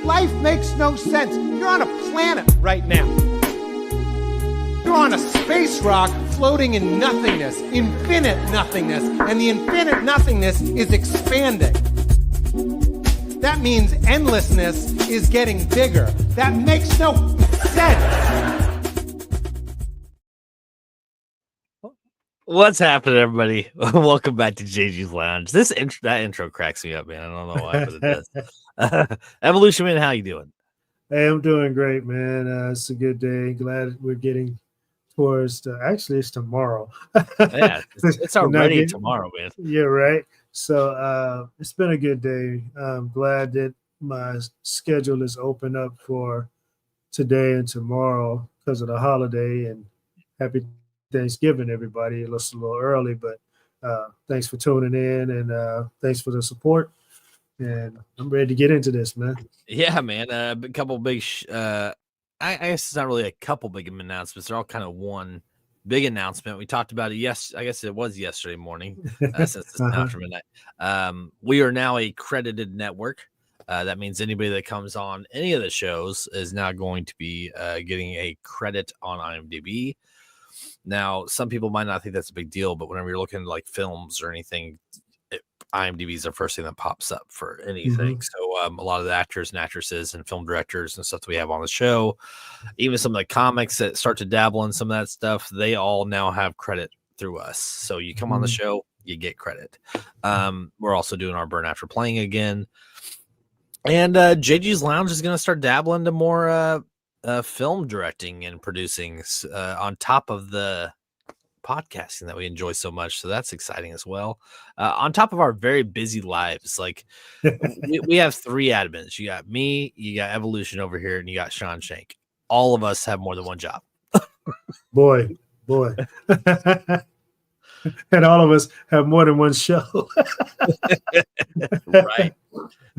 Life makes no sense. You're on a planet right now. You're on a space rock floating in nothingness, infinite nothingness, and the infinite nothingness is expanding. That means endlessness is getting bigger. That makes no sense. What's happening, everybody? Welcome back to JG's Lounge. That intro cracks me up, man. I don't know why, but it does. Evolution, man, how you doing? Hey, I'm doing great, man. It's a good day. Glad we're getting towards actually it's tomorrow. Yeah, it's already tomorrow, man. Yeah, right. So it's been a good day. I'm glad that my schedule is open up for today and tomorrow because of the holiday, and happy Thanksgiving, everybody. It's a little early, but thanks for tuning in, and thanks for the support. And I'm ready to get into this, man. Yeah, man. A couple big I guess it's not really a couple big announcements. They're all kind of one big announcement. We talked about it. I guess it was yesterday morning, since it's now from midnight. We are now a credited network. That means anybody that comes on any of the shows is now going to be getting a credit on IMDb. Now, some people might not think that's a big deal, but whenever you're looking at like films or anything, IMDb is the first thing that pops up for anything. So a lot of the actors and actresses and film directors and stuff that we have on the show, even some of the comics that start to dabble in some of that stuff, they all now have credit through us. So you come on the show, you get credit. We're also doing our Burn After Playing again. And JG's Lounge is going to start dabbling into more film directing and producing on top of the podcasting that we enjoy so much. So that's exciting as well. On top of our very busy lives, like we have three admins. You got me, you got Evolution over here, and you got Sean Shank. All of us have more than one job. boy. And all of us have more than one show. Right.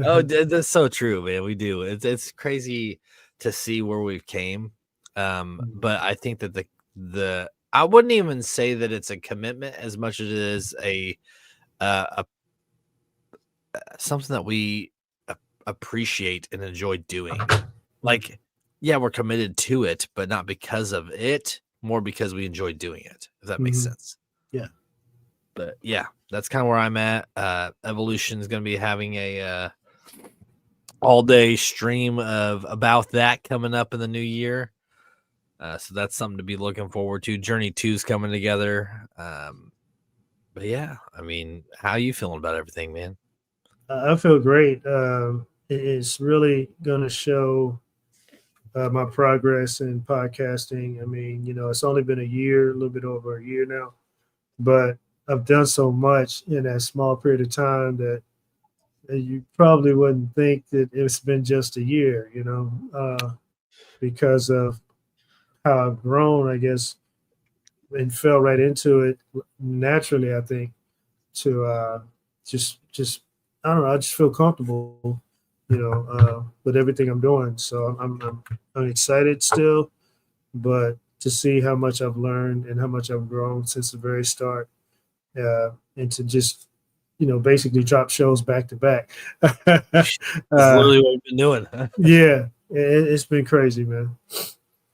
Oh, that's so true, man. We do. It's crazy to see where we've came. But I think that the I wouldn't even say that it's a commitment as much as it is a something that we appreciate and enjoy doing. Like, yeah, we're committed to it, but not because of it, more because we enjoy doing it, if that makes sense. Yeah. But yeah, that's kind of where I'm at. Evolution is going to be having a all day stream of about that coming up in the new year. So that's something to be looking forward to. Journey 2 is coming together. But yeah, I mean, how are you feeling about everything, man? I feel great. It's really going to show my progress in podcasting. I mean, it's only been a year, a little bit over a year now, but I've done so much in that small period of time that you probably wouldn't think that it's been just a year, because of how I've grown, I guess, and fell right into it naturally, I think, to just I don't know, I just feel comfortable, with everything I'm doing. So I'm excited still, but to see how much I've learned and how much I've grown since the very start, and to just basically drop shows back to back. That's literally what we've been doing. Yeah, it's been crazy, man.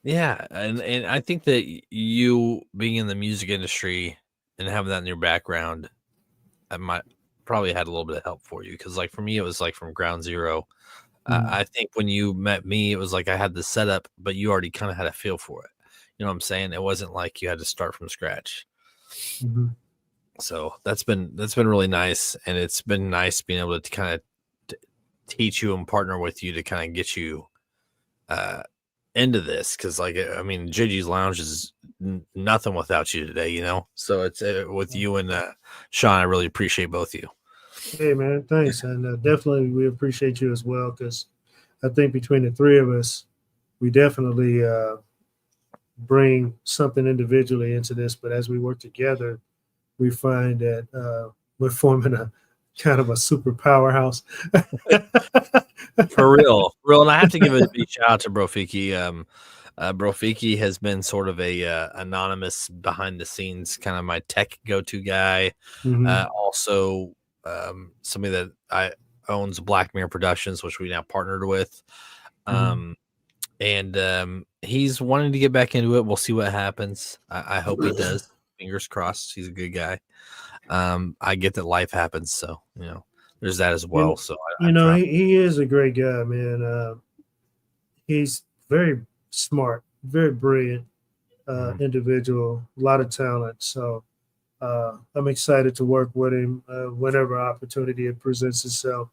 Yeah, and I think that you being in the music industry and having that in your background, I might probably had a little bit of help for you, because like for me, it was like from ground zero. I think when you met me, it was like I had the setup, but you already kind of had a feel for it. You know what I'm saying? It wasn't like you had to start from scratch. So that's been really nice, and it's been nice being able to kind of teach you and partner with you to kind of get you into this, because like I mean, JG's Lounge is nothing without you today, So it's with you and Sean. I really appreciate both of you. Hey man, thanks, and definitely we appreciate you as well, because I think between the three of us, we definitely bring something individually into this, but as we work together, we find that we're forming a kind of a super powerhouse. For real. And I have to give a big shout out to Brofiki. Brofiki has been sort of a anonymous behind the scenes kind of my tech go-to guy. Also somebody that I owns Black Mirror Productions, which we now partnered with. And he's wanting to get back into it. We'll see what happens. I hope he does. Fingers crossed. He's a good guy. I get that life happens, so there's that as well. So he is a great guy, man. He's very smart, very brilliant individual, a lot of talent. So I'm excited to work with him whenever opportunity it presents itself.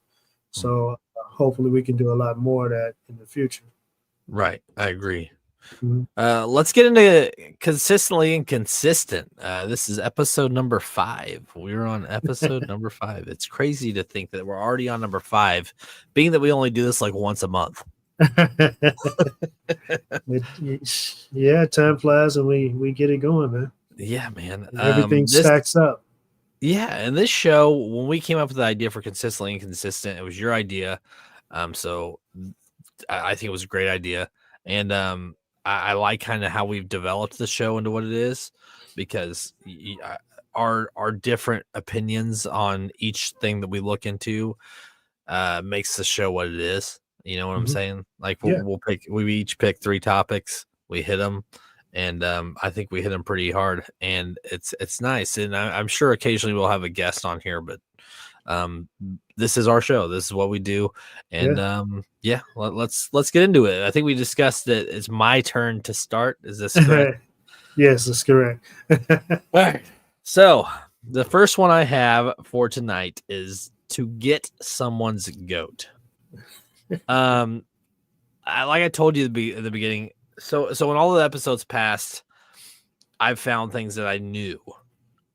So hopefully we can do a lot more of that in the future. Right. I agree. Mhm. Let's get into consistently inconsistent. This is episode number 5. We're on episode number 5. It's crazy to think that we're already on number 5, being that we only do this like once a month. Yeah, time flies and we get it going, man. Yeah, man. Everything stacks up. Yeah, and this show, when we came up with the idea for consistently inconsistent, it was your idea. So I think it was a great idea, and I like kind of how we've developed the show into what it is, because our different opinions on each thing that we look into makes the show what it is. You know what I'm saying? Like we each pick 3 topics, we hit them, and I think we hit them pretty hard, and it's nice. And I'm sure occasionally we'll have a guest on here, but this is our show. This is what we do, and let's get into it. I think we discussed that it's my turn to start. Is this correct? Yes, that's correct. All right. So the first one I have for tonight is to get someone's goat. Like I told you at the beginning. So when all the episodes passed, I've found things that I knew.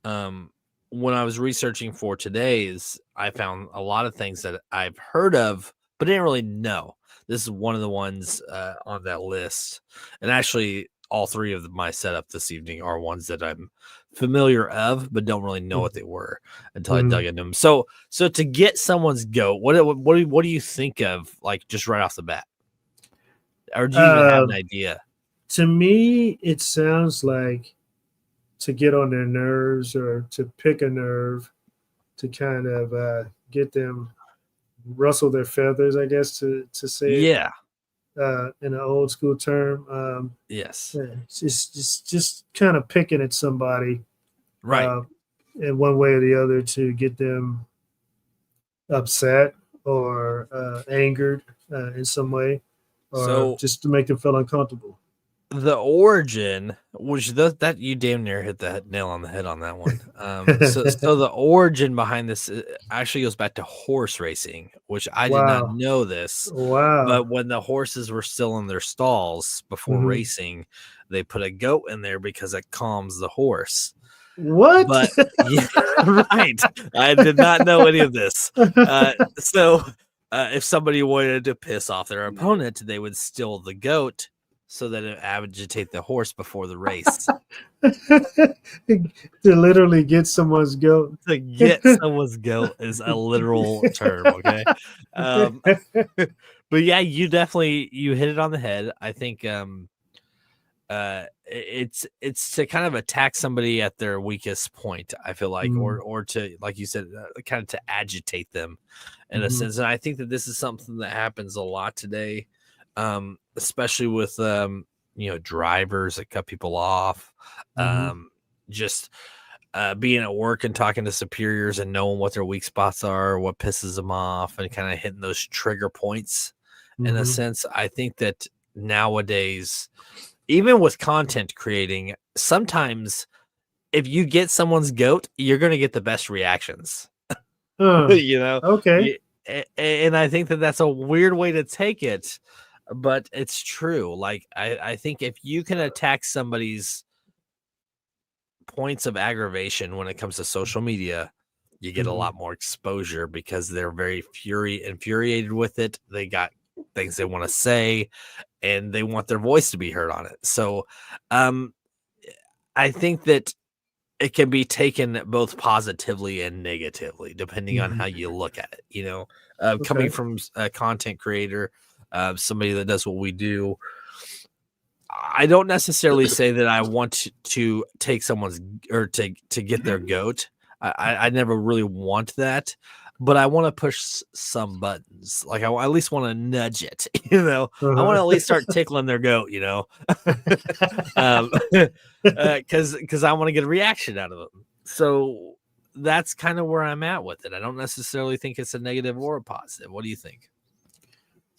When I was researching for today's, I found a lot of things that I've heard of, but didn't really know. This is one of the ones on that list. And actually, all 3 of my setup this evening are ones that I'm familiar of, but don't really know what they were until I dug into them. So to get someone's goat, what do you think of, like, just right off the bat? Or do you even have an idea? To me, it sounds like to get on their nerves, or to pick a nerve, to kind of get them rustle their feathers, I guess, to say Yeah. In an old school term. Yes. It's just kind of picking at somebody, Right. in one way or the other, to get them upset or angered in some way, or just to make them feel uncomfortable. The origin, which that you damn near hit the nail on the head on that one. So the origin behind this actually goes back to horse racing, which I did not know this. Wow! But when the horses were still in their stalls before racing, they put a goat in there because it calms the horse. What? But yeah, right. I did not know any of this. So if somebody wanted to piss off their opponent, they would steal the goat, so that it agitate the horse before the race. To literally get someone's goat. To get someone's goat is a literal term, okay? But yeah, you hit it on the head. I think it's to kind of attack somebody at their weakest point, I feel like, or to, like you said, kind of to agitate them in a sense. And I think that this is something that happens a lot today. Especially with drivers that cut people off, just being at work and talking to superiors and knowing what their weak spots are, what pisses them off, and kind of hitting those trigger points. In a sense, I think that nowadays, even with content creating, sometimes if you get someone's goat, you're going to get the best reactions. Okay. And I think that that's a weird way to take it, but it's true. Like, I think if you can attack somebody's points of aggravation when it comes to social media, you get a lot more exposure because they're very infuriated with it. They got things they want to say, and they want their voice to be heard on it. So I think that it can be taken both positively and negatively, depending on how you look at it. Coming from a content creator, somebody that does what we do, I don't necessarily say that I want to take someone's or to get their goat. I never really want that, but I want to push some buttons. Like I at least want to nudge it, I want to at least start tickling their goat, because I want to get a reaction out of them. So that's kind of where I'm at with it. I don't necessarily think it's a negative or a positive. What do you think?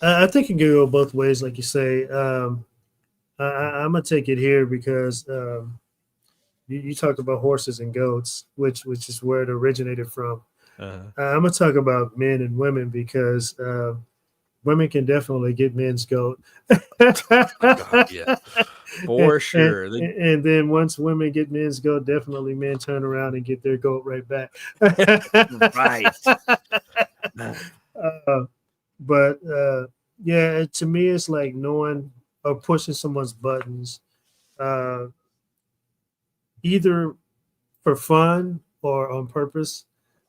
I think it can go both ways, like you say. I'm gonna take it here because you talked about horses and goats, which is where it originated from. I'm gonna talk about men and women because women can definitely get men's goat. God, yeah, for sure. And then once women get men's goat, definitely men turn around and get their goat right back. Right. But yeah, to me, it's like knowing or pushing someone's buttons, either for fun or on purpose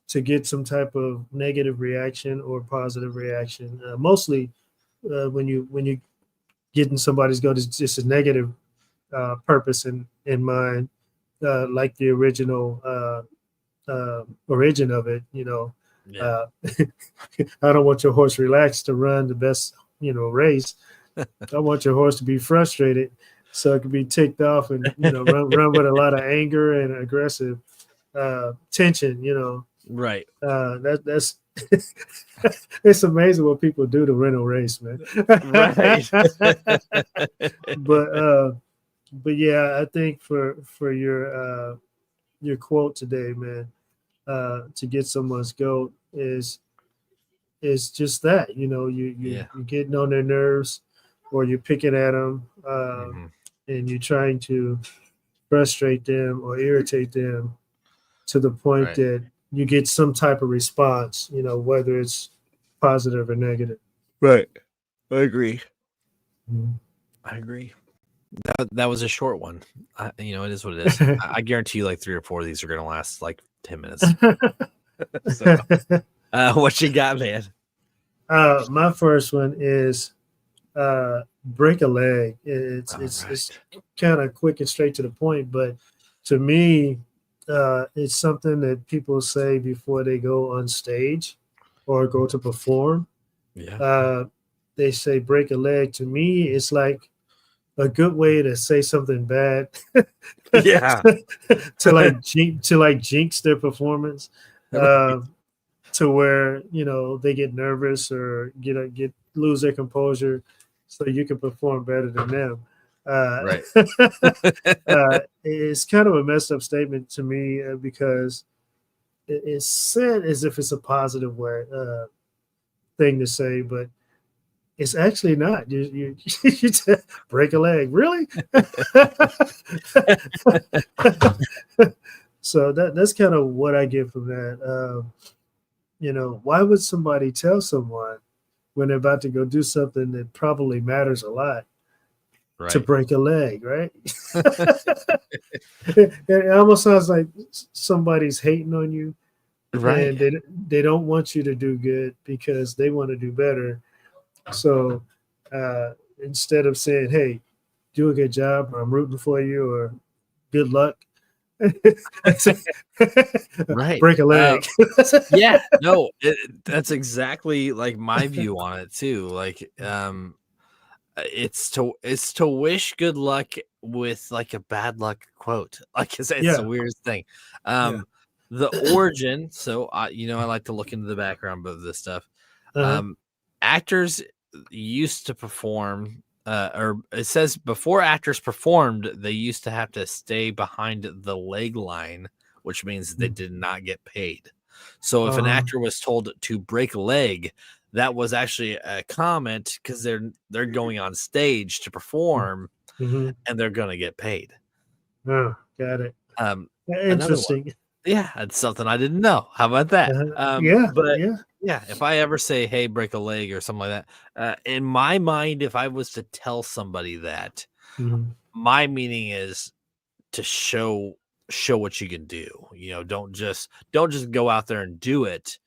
to get some type of negative reaction or positive reaction. Mostly when you getting somebody's goat, it's just a negative purpose in mind, like the original origin of it. Yeah. I don't want your horse relaxed to run the best race. I want your horse to be frustrated so it can be ticked off and run with a lot of anger and aggressive tension. Right. That's it's amazing what people do to win a race, man. Right. But yeah, I think for your quote today, man, to get someone's goat is just that. You're getting on their nerves, or you're picking at them, and you're trying to frustrate them or irritate them to the point that you get some type of response, whether it's positive or negative. Right. I agree. Mm-hmm. I agree. That was a short one. It is what it is. I guarantee you like 3 or 4 of these are going to last like 10 minutes. So, what you got, man? My first one is break a leg. It's kind of quick and straight to the point, but to me, it's something that people say before they go on stage or go to perform. Yeah. They say break a leg. To me, it's like a good way to say something bad. Yeah. to jinx their performance. To where they get nervous or lose their composure, so you can perform better than them. Right. It's kind of a messed up statement to me because it's said as if it's a positive thing to say, but it's actually not. You break a leg, really? So that's kind of what I get from that. Why would somebody tell someone when they're about to go do something that probably matters a lot to break a leg, right? It almost sounds like somebody's hating on you, right? And they don't want you to do good because they want to do better. So instead of saying, "Hey, do a good job," or "I'm rooting for you," or "Good luck," right, break a leg. Yeah, no, that's exactly like my view on it too. Like, it's to wish good luck with like a bad luck quote. Like it's the weirdest thing. The origin. So I like to look into the background of this stuff. Actors used to perform. Or it says before actors performed, they used to have to stay behind the leg line, which means they did not get paid. So if an actor was told to break a leg, that was actually a comment because they're going on stage to perform, and they're going to get paid. Oh, got it. Interesting. Yeah, it's something I didn't know. How about that? Yeah, if I ever say, "Hey, break a leg" or something like that, in my mind, if I was to tell somebody that, my meaning is to show what you can do. Don't just go out there and do it.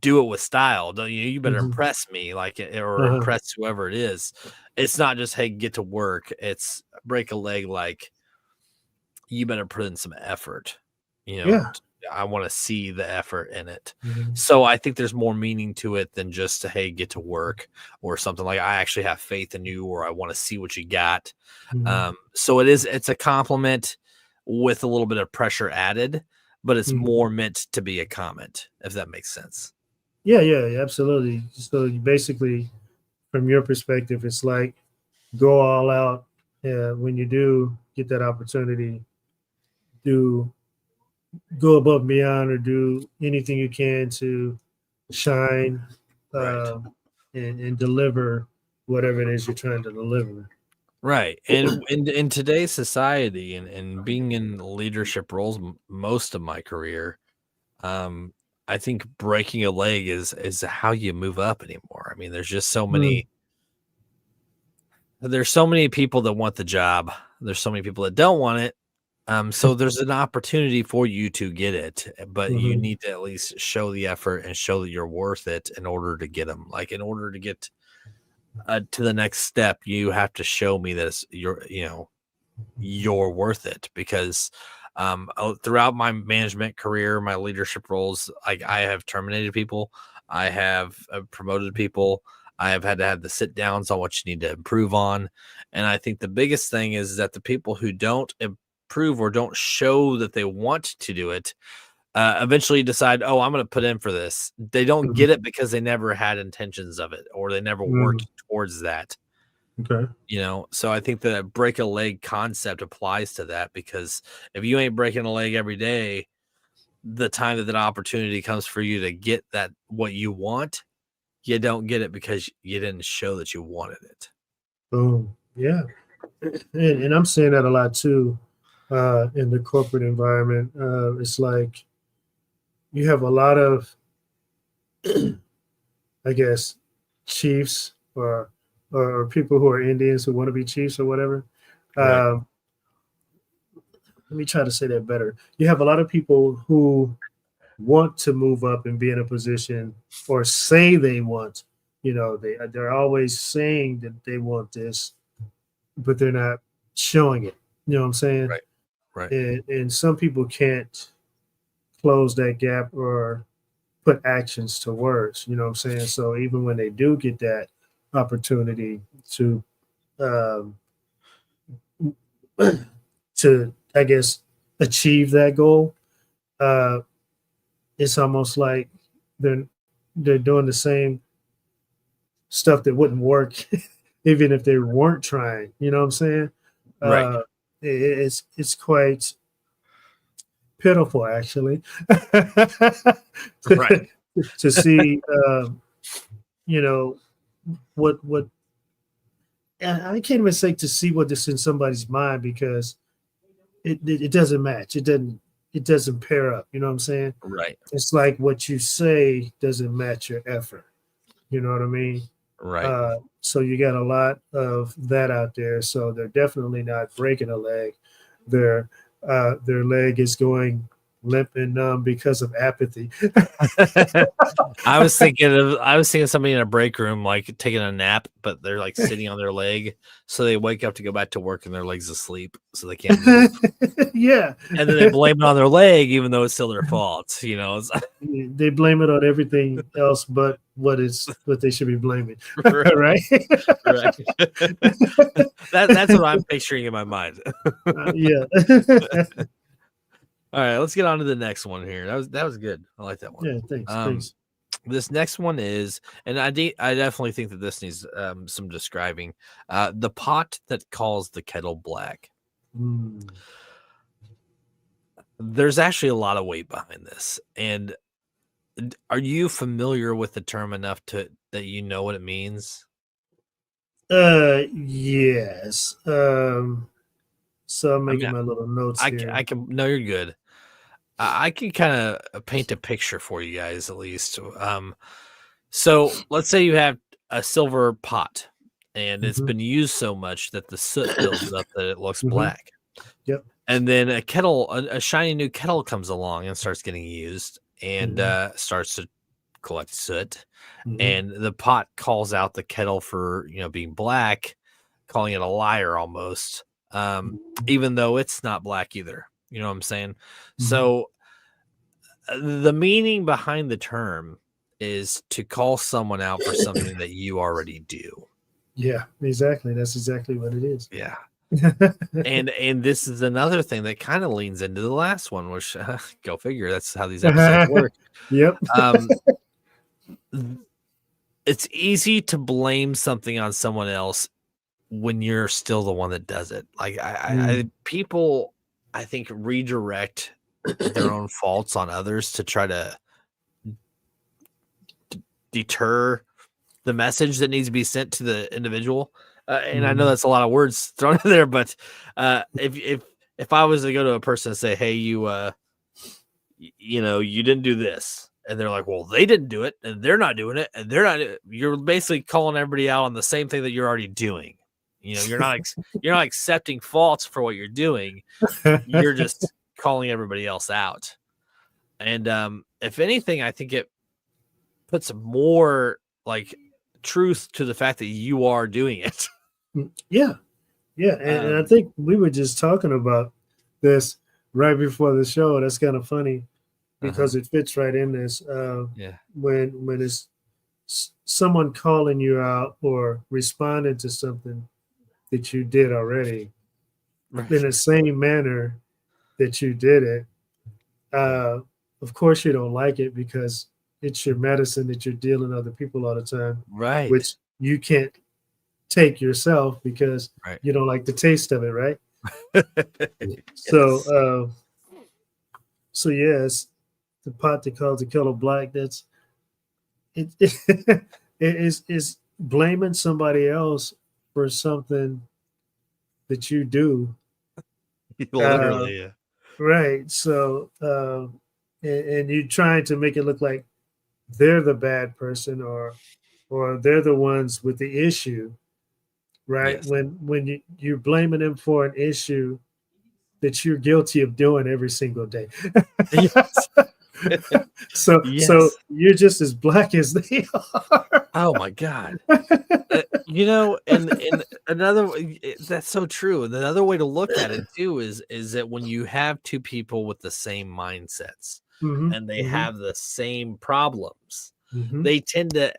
Do it with style. Don't you better impress me, or impress whoever it is. It's not just, "Hey, get to work." It's break a leg, like you better put in some effort. I want to see the effort in it. Mhm. So I think there's more meaning to it than just hey, get to work or something. Like I actually have faith in you, or I want to see what you got. Mhm. So it's a compliment with a little bit of pressure added, but it's Mhm. more meant to be a comment, if that makes sense. Yeah, absolutely. So you basically, from your perspective, it's like go all out when you do get that opportunity. Do go above and beyond, or do anything you can to shine Right. and deliver whatever it is you're trying to deliver. Right. And in today's society and being in leadership roles most of my career, um, I think breaking a leg is how you move up anymore. I mean, Mm, there's so many people that want the job. There's so many people that don't want it. So there's an opportunity for you to get it, but you mhm, need to at least show the effort and show that you're worth it in order to get them. Like in order to get to the next step, you have to show me that you're worth it because throughout my management career, my leadership roles, I have terminated people, I have promoted people, I have had to have the sit downs on what you need to improve on. And I think the biggest thing is that the people who don't improve or don't show that they want to do it eventually decide, oh, I'm going to put in for this. They don't mhm, get it because they never had intentions of it or they never mm, worked towards that. okay. So I think the break a leg concept applies to that because if you ain't breaking a leg every day, the time that opportunity comes for you to get that what you want, you don't get it because you didn't show that you wanted it. Boom. Yeah. And I'm seeing that a lot too in the corporate environment. It's like you have a lot of, I guess, chiefs or people who are Indians who want to be chiefs or whatever. Right. Um, let me try to say that better. You have a lot of people who want to move up and be in a position or say they want, they're always saying that they want this, but they're not showing it. You know what I'm saying? Right. Right. And some people can't close that gap or put actions to words. You know what I'm saying? So even when they do get that opportunity to um, to I guess achieve that goal, uh, it's almost like they're they're doing the same stuff that wouldn't work even if they weren't trying. You know what I'm saying? Right. Uh, it's quite pitiful actually Right. to, to see you know what I can't even say to see what is in somebody's mind because it doesn't match. It doesn't pair up. You know what I'm saying? Right. It's like what you say doesn't match your effort. You know what I mean? Right. So you got a lot of that out there. So they're definitely not breaking a leg. Their leg is going limp and numb because of apathy. I was thinking somebody in a break room like taking a nap, but they're like sitting on their leg, so they wake up to go back to work and their leg's asleep, so they can't move. Yeah. And then they blame it on their leg, even though it's still their fault. They blame it on everything else but what they should be blaming. Right, Right? right. That's what I'm picturing in my mind. Yeah. All right, let's get on to the next one here. That was good. I like that one. Yeah, thanks. Um, Thanks. this next one is, and I definitely think that this needs some describing. The pot that calls the kettle black. Mm. There's actually a lot of weight behind this, and are you familiar with the term enough that you know what it means? Yes. So I'm I mean, making my little notes I here. can. No, you're good. I can kind of paint a picture for you guys at least. So let's say you have a silver pot, and it's Mhm. been used so much that the soot builds up that it looks Mhm. black. Yep. And then a shiny new kettle comes along and starts getting used and Mhm. starts to collect soot. Mhm. And the pot calls out the kettle for being black, calling it a liar almost, Mhm. even though it's not black either. You know what I'm saying? Mhm. So the meaning behind the term is to call someone out for something that you already do. Yeah, exactly. That's exactly what it is. Yeah. And this is another thing that kind of leans into the last one, which go figure, that's how these episodes work. Yep. It's easy to blame something on someone else when you're still the one that does it. Like people, I think, redirect their own faults on others to try to deter the message that needs to be sent to the individual. And I know that's a lot of words thrown in there, but if I was to go to a person and say, "Hey, you didn't do this," and they're like, "Well, they didn't do it, and they're not doing it, and they're not," you're basically calling everybody out on the same thing that you're already doing. You're not accepting faults for what you're doing. You're just calling everybody else out. And if anything, I think it puts more like truth to the fact that you are doing it. Yeah. And I think we were just talking about this right before the show. That's kind of funny because it fits right in this. When it's someone calling you out or responding to something that you did already in the same manner that you did it, of course you don't like it because it's your medicine that you're dealing other people all the time, right? Which you can't take yourself because you don't like the taste of it, right? So yes, the pot that calls the kettle black. That's it. It is blaming somebody else for something that you do. Literally, right. So and you're trying to make it look like they're the bad person or they're the ones with the issue, right? Yes. When you're blaming them for an issue that you're guilty of doing every single day. Yes. So you're just as black as they are. Oh my God. And another, that's so true. And another way to look at it too is that when you have two people with the same mindsets and they have the same problems, they tend to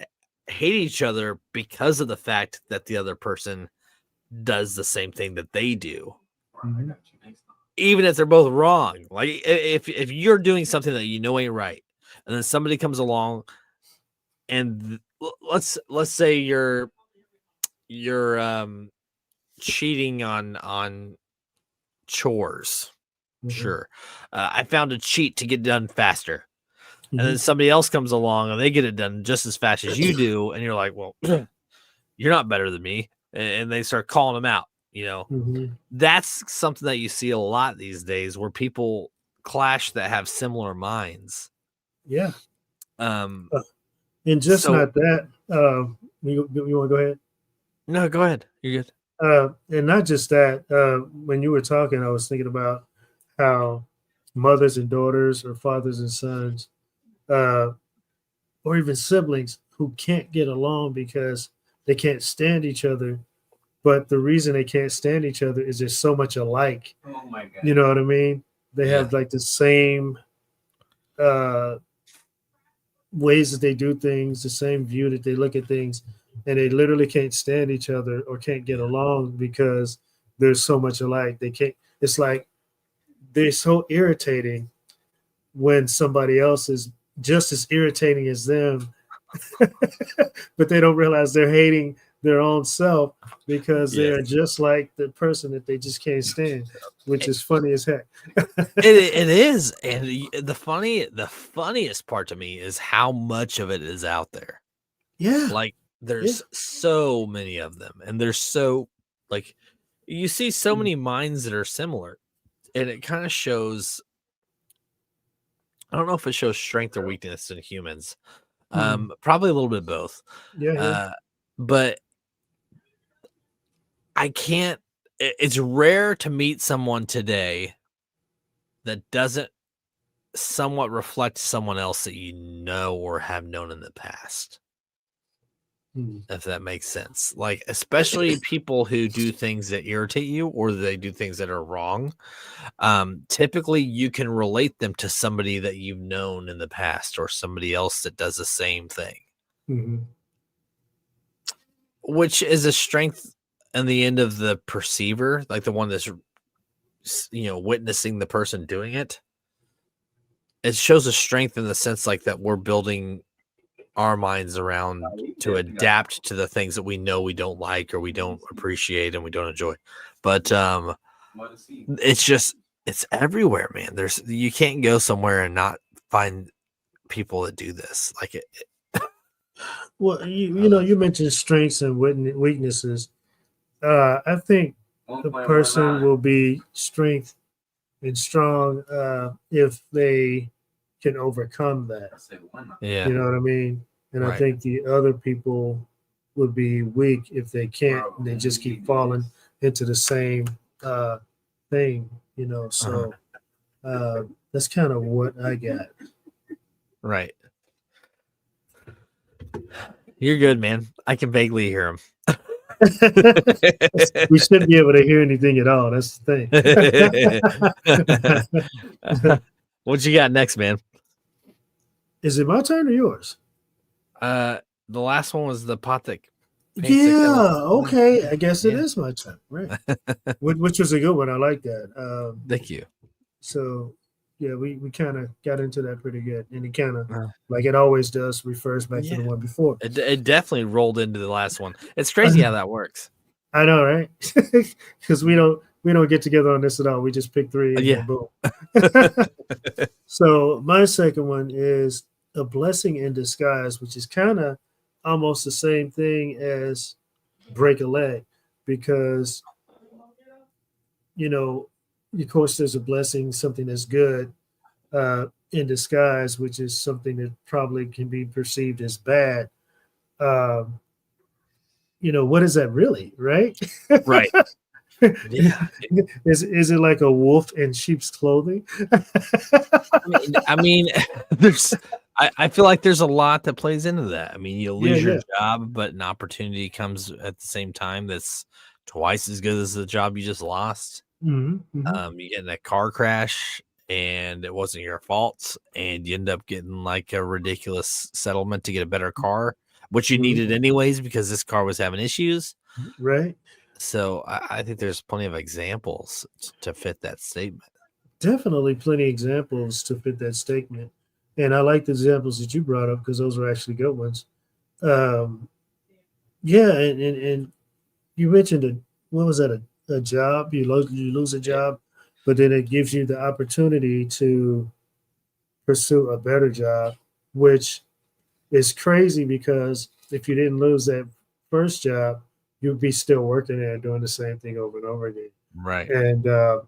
hate each other because of the fact that the other person does the same thing that they do. Even if they're both wrong. Like if you're doing something that you know ain't right, and then somebody comes along and let's say you're cheating on chores. Sure. I found a cheat to get done faster. And then somebody else comes along and they get it done just as fast as you do, and you're like, "Well, you're not better than me." And they start calling them out. That's something that you see a lot these days where people clash that have similar minds. Yeah. And just not that. You want to go ahead? No, go ahead. You're good. And not just that. When you were talking, I was thinking about how mothers and daughters or fathers and sons or even siblings who can't get along because they can't stand each other. But the reason they can't stand each other is there's so much alike. Oh my God. You know what I mean? They have like the same ways that they do things, the same view that they look at things, and they literally can't stand each other or can't get along because there's so much alike. They can't. It's like they're so irritating when somebody else is just as irritating as them, but they don't realize they're hating their own self because they're just like the person that they just can't stand, which is funny as heck. It is, and the funniest part to me is how much of it is out there. Yeah, like there's so many of them, and there's so like you see so many minds that are similar, and it kind of shows. I don't know if it shows strength or weakness in humans. Probably a little bit of both. But I can't. It's rare to meet someone today that doesn't somewhat reflect someone else that you know or have known in the past. if that makes sense. Like, especially people who do things that irritate you or they do things that are wrong. Typically, you can relate them to somebody that you've known in the past or somebody else that does the same thing, Mm-hmm. which is a strength in the end of the perceiver, like the one that's witnessing the person doing it. It shows a strength in the sense like that we're building our minds around to adapt to the things that we know we don't like or we don't appreciate and we don't enjoy. But it's everywhere, man. You can't go somewhere and not find people that do this. Like it. Well, you mentioned strengths and weaknesses. I think the person will be strength and strong if they can overcome that. Yeah. You know what I mean? And Right. I think the other people would be weak if they can't. And they just keep falling into the same thing. So that's kind of what I got. Right. You're good, man. I can vaguely hear him. We shouldn't be able to hear anything at all. That's the thing. What you got next, man? Is it my turn or yours? The last one was the pot that. Yeah. Okay. I guess it is my turn. Right. Which was a good one. I like that. Thank you. So yeah, we kind of got into that pretty good, and it kind of like it always does refers back to the one before. It definitely rolled into the last one. It's crazy how that works. I know, right? Because we don't get together on this at all. We just pick three and then boom. So my second one is a blessing in disguise, which is kind of almost the same thing as break a leg, because of course there's a blessing, something that's good in disguise, which is something that probably can be perceived as bad. What is that really, right? Right. Yeah. Is it like a wolf in sheep's clothing? I mean, I feel like there's a lot that plays into that. I mean, you lose your job, but an opportunity comes at the same time that's twice as good as the job you just lost. Mm-hmm. You get in a car crash and it wasn't your fault, and you end up getting like a ridiculous settlement to get a better car, which you needed anyways because this car was having issues. Right. So I think there's plenty of examples to fit that statement. Definitely plenty of examples to fit that statement. And I like the examples that you brought up because those were actually good ones. And you mentioned what was that, a job? You lose a job, but then it gives you the opportunity to pursue a better job, which is crazy because if you didn't lose that first job, you'd be still working there doing the same thing over and over again. Right. And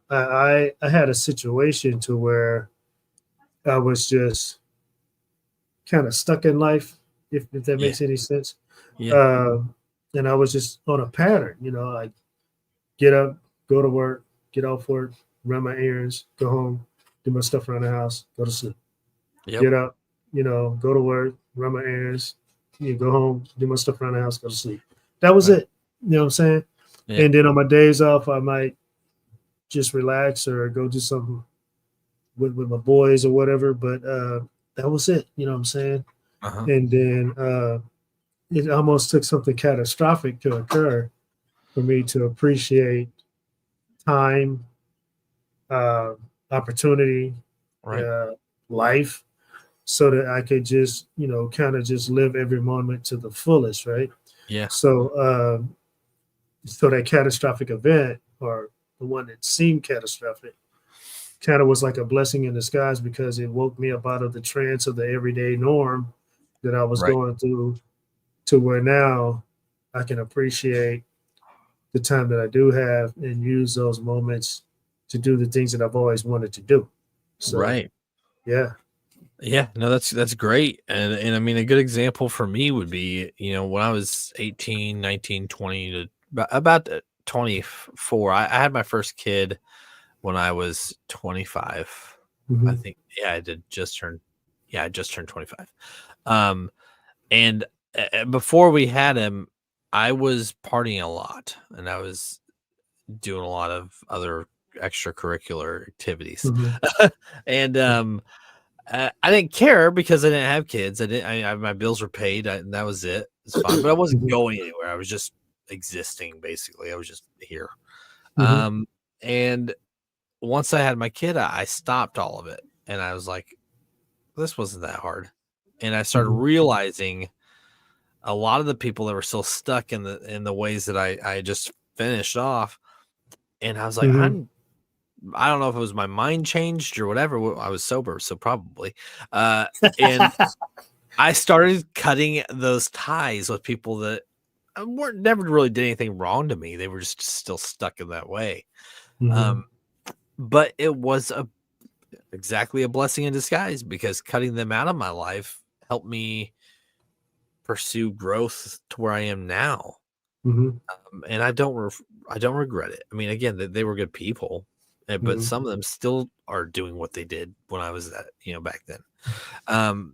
I had a situation to where I was just kind of stuck in life, if that makes any sense. Yeah. And I was just on a pattern, I get up, go to work, get off work, run my errands, go home, do my stuff around the house, go to sleep. Yep. Get up, go to work, run my errands, go home, do my stuff around the house, go to sleep. That was it. You know what I'm saying? Yeah. And then on my days off, I might just relax or go do something with my boys or whatever. But that was it. You know what I'm saying? And then it almost took something catastrophic to occur for me to appreciate time, opportunity, life, so that I could just, kind of just live every moment to the fullest, right? Yeah. So that catastrophic event, or the one that seemed catastrophic, kind of was like a blessing in disguise because it woke me up out of the trance of the everyday norm that I was going through, to where now I can appreciate the time that I do have and use those moments to do the things that I've always wanted to do. So, yeah. Yeah, no, that's great. And I mean, a good example for me would be, when I was 18, 19, 20 to about 24, I had my first kid when I was 25. I think, I just turned 25. And before we had him, I was partying a lot, and I was doing a lot of other extracurricular activities. Mhm. And I didn't care because I didn't have kids. My bills were paid, and that was it. It's fine, but I wasn't Mhm. going anywhere. I was just existing, basically. I was just here. Mhm. And once I had my kid, I stopped all of it, and I was like, this wasn't that hard. And I started Mhm. realizing a lot of the people that were still stuck in the ways that I just finished off, and I was like, Mhm. I don't know if it was my mind changed or whatever. I was sober, so probably. And I started cutting those ties with people that weren't never really did anything wrong to me. They were just still stuck in that way. Mhm. Um, but it was exactly a blessing in disguise, because cutting them out of my life helped me pursue growth to where I am now. Mhm. And I don't regret it. I mean, again, they were good people, but Mhm. some of them still are doing what they did when I was back then.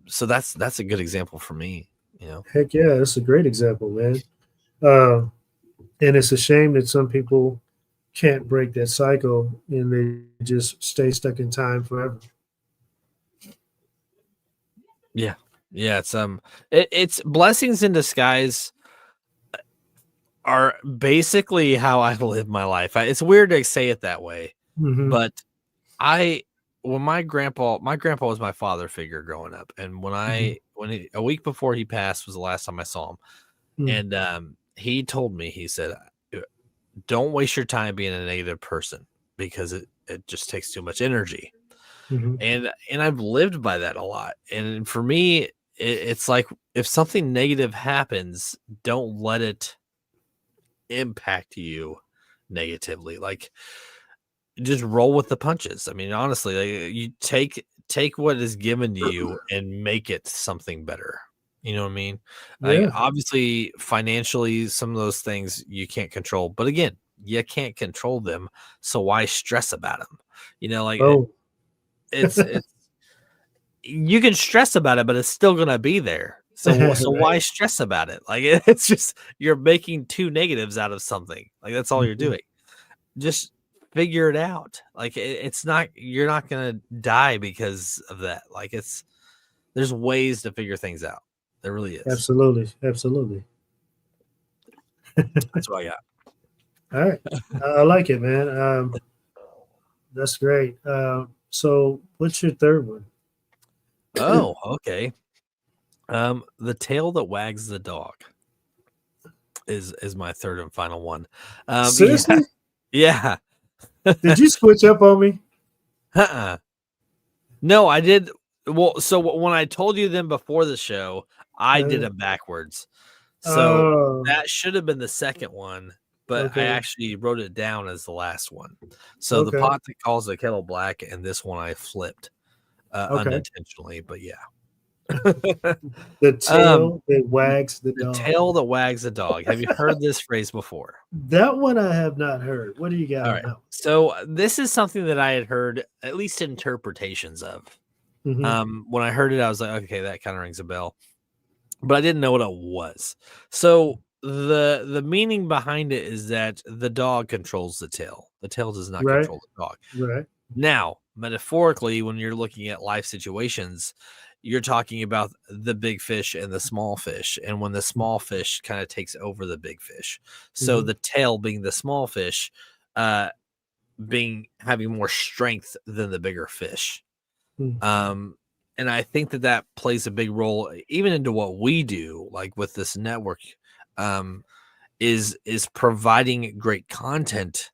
So that's a good example for me. Heck yeah, that's a great example, man. Uh, and it's a shame that some people can't break that cycle and they just stay stuck in time forever. Yeah, yeah. It's blessings in disguise are basically how I live my life. It's weird to say it that way, Mhm. but I when my grandpa was my father figure growing up, and Mhm. a week before he passed was the last time I saw him, Mm. and he told me, he said, don't waste your time being a negative person, because it just takes too much energy. Mhm. And I've lived by that a lot. And for me, it's like, if something negative happens, don't let it impact you negatively. Like, just roll with the punches. I mean, honestly, like, you take what is given to you and make it something better. You know what I mean? Like, Yeah. obviously, financially, some of those things you can't control, but again, you can't control them, so why stress about them? Like, Oh. it's you can stress about it, but it's still gonna be there. So why Right. stress about it? Like, it's just, you're making two negatives out of something. Like, that's all you're Mhm. doing. Just figure it out. Like, it's not, you're not gonna die because of that. Like, there's ways to figure things out. There really is. Absolutely. Absolutely. That's what I got. All right. I like it, man. That's great. So what's your third one? Oh, okay. The tail that wags the dog is my third and final one. Yeah, Seriously? yeah. Did you switch up on me? Uh-uh. No, I did. Well, so when I told you them before the show, I did Uh, them backwards. So oh, that should have been the second one, but I okay. actually wrote it down as the last one. So the Okay. pot that calls the kettle black, and this one I flipped Okay. unintentionally, but yeah. The um, tail that wags the the dog. tail that wags the dog. Have you heard this phrase before? That one I have not heard. What do you got All on right. that So this is something that I had heard at least interpretations of. one? Mhm. When I heard it, I was like, okay, that kind of rings a bell, but I didn't know what it was. So the meaning behind it is that the dog controls the tail. The tail does not Right. control the dog. Right. Now, metaphorically, when you're looking at life situations, you're talking about the big fish and the small fish, and when the small fish kind of takes over the big fish. So Mhm. the tail being the small fish, uh, being having more strength than the bigger fish. Mm. Um, and I think that plays a big role even into what we do, like with this network, um, is providing great content,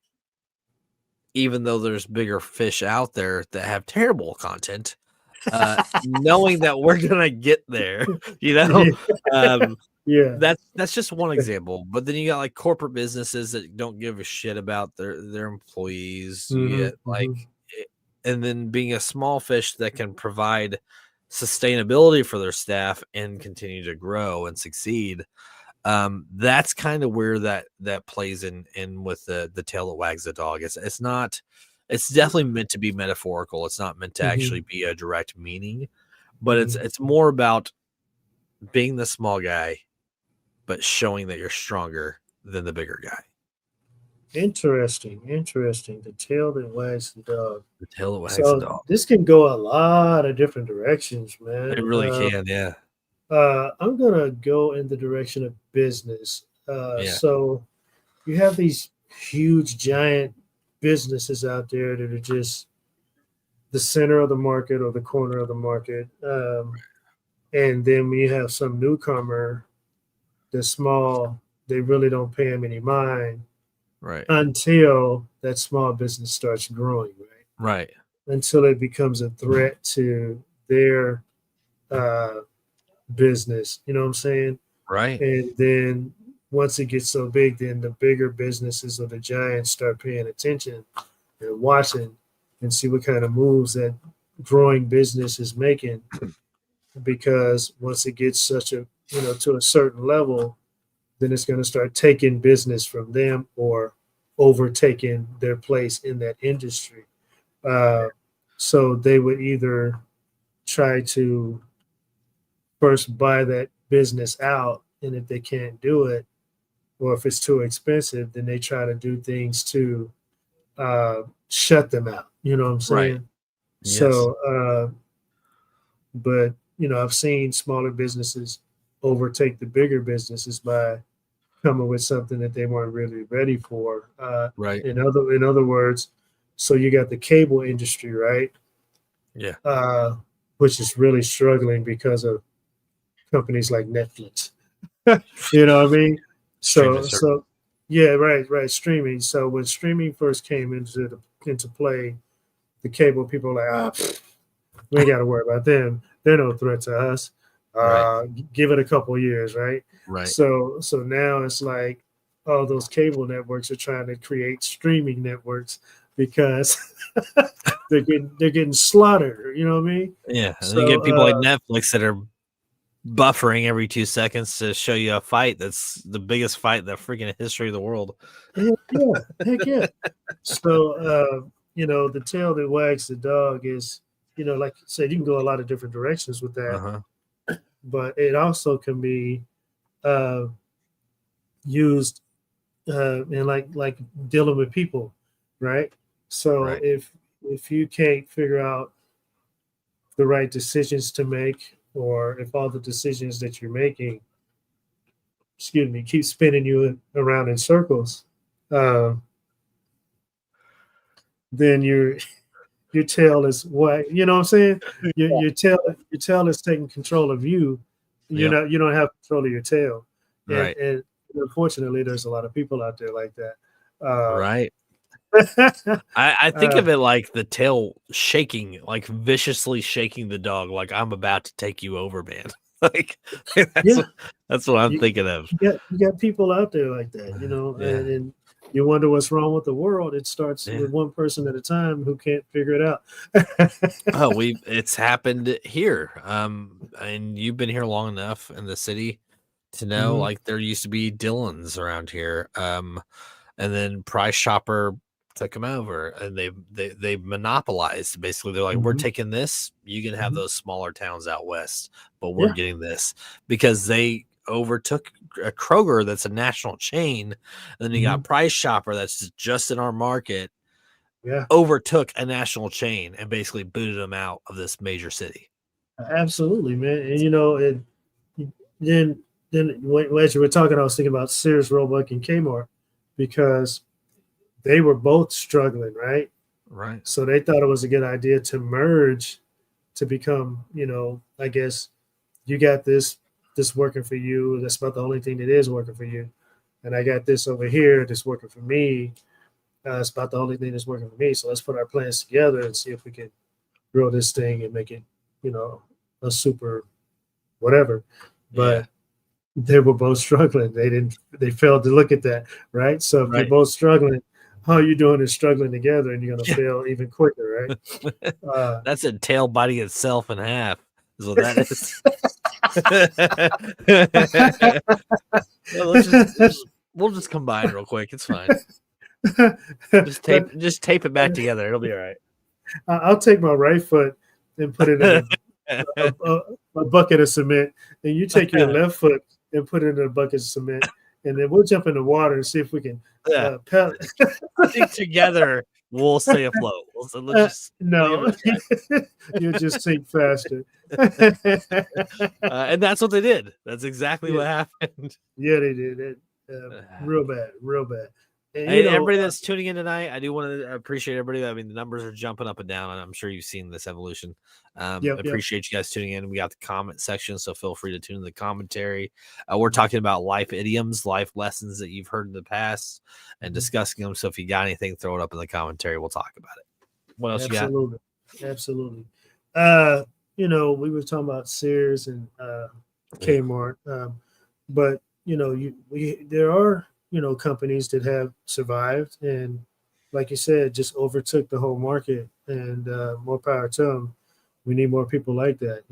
even though there's bigger fish out there that have terrible content. Knowing that we're gonna get there, you know. Um, Yeah. that's just one example. But then you got like corporate businesses that don't give a shit about their employees. You Mhm. get like, Mhm. and then being a small fish that can provide sustainability for their staff and continue to grow and succeed. That's kind of where that plays in with the tail that wags the dog. It's not, it's definitely meant to be metaphorical. It's not meant to actually Mhm. be a direct meaning, but it's Mhm. it's more about being the small guy but showing that you're stronger than the bigger guy. Interesting. The tail that wags the dog. The tail that wags the So dog. this can go a lot of different directions, man. It really can, yeah. I'm gonna go in the direction of business. Yeah. So you have these huge, giant businesses out there that are just the center of the market or the corner of the market. And then when you have some newcomer that's small, they really don't pay them any mind Right. until that small business starts growing, right? Right. Until it becomes a threat to their uh, business. You know what I'm saying? Right. And then once it gets so big, then the bigger businesses or the giants start paying attention and watching and see what kind of moves that growing business is making. Because once it gets such a, to a certain level, then it's going to start taking business from them or overtaking their place in that industry. So they would either try to first buy that business out, and if they can't do it, or if it's too expensive, then they try to do things to shut them out. You know what I'm saying? Right. Yes. So, but I've seen smaller businesses overtake the bigger businesses by coming with something that they weren't really ready for. Right. In other words, so you got the cable industry, right? Yeah. Which is really struggling because of companies like Netflix. You know what I mean? So yeah, right. Streaming. So when streaming first came into play, the cable people were like, we ain't got to worry about them. They're no threat to us. Right. Give it a couple of years, right? Right. So now it's like all those cable networks are trying to create streaming networks because they're getting slaughtered. You know what I mean? Yeah. And So, you get people like Netflix that are buffering every 2 seconds to show you a fight that's the biggest fight in the freaking history of the world. Heck yeah. So the tail that wags the dog is, like you said, you can go a lot of different directions with that. Uh-huh. But it also can be used in like dealing with people, right? So Right. if you can't figure out the right decisions to make, or if all the decisions that you're making, keep spinning you around in circles, then your tail is what, you know what I'm saying? Your tail is taking control of you. You don't have control of your tail. Right. And unfortunately, there's a lot of people out there like that. Right. I think of it like the tail shaking, like viciously shaking the dog, like I'm about to take you over, man. Like that's what I'm thinking of. You got people out there like that, and you wonder what's wrong with the world. It starts with one person at a time who can't figure it out. It's happened here. And you've been here long enough in the city to know, like, there used to be Dillons around here. And then Price Chopper took them over, and they monopolized. Basically, they're like, we're taking this. You can have those smaller towns out west, but we're getting this, because they overtook a Kroger that's a national chain, and then you got Price Chopper that's just in our market. Overtook a national chain and basically booted them out of this major city. Absolutely, man. And then as you were talking, I was thinking about Sears, Roebuck, and Kmart, because they were both struggling, right? Right. So they thought it was a good idea to merge to become, I guess you got this working for you. That's about the only thing that is working for you. And I got this over here that's working for me. It's about the only thing that's working for me. So let's put our plans together and see if we can grow this thing and make it, a super whatever. But they were both struggling. They failed to look at that, right? So if you're both struggling, all you're doing is struggling together, and you're going to fail even quicker, right? That's a tail biting itself in half, is what that is. We'll just combine real quick. It's fine. Just tape it back together. It'll be all right. I'll take my right foot and put it in a bucket of cement, and you take your left foot and put it in a bucket of cement, and then we'll jump in the water and see if we can Yeah. paddle. I think together we'll stay afloat. Let's No, give it a you'll just sink faster. try. And that's what they did. That's exactly what happened. Yeah, they did it. Real bad, real bad. And, Hey, everybody that's tuning in tonight, I do want to appreciate everybody. I mean, the numbers are jumping up and down, and I'm sure you've seen this evolution. Appreciate you guys tuning in. We got the comment section, so feel free to tune in the commentary. We're talking about life idioms, life lessons that you've heard in the past, and discussing them. So if you got anything, throw it up in the commentary. We'll talk about it. What else you got? Absolutely. We were talking about Sears and Kmart, but there are companies that have survived and, like you said, just overtook the whole market, and more power to them. We need more people like that,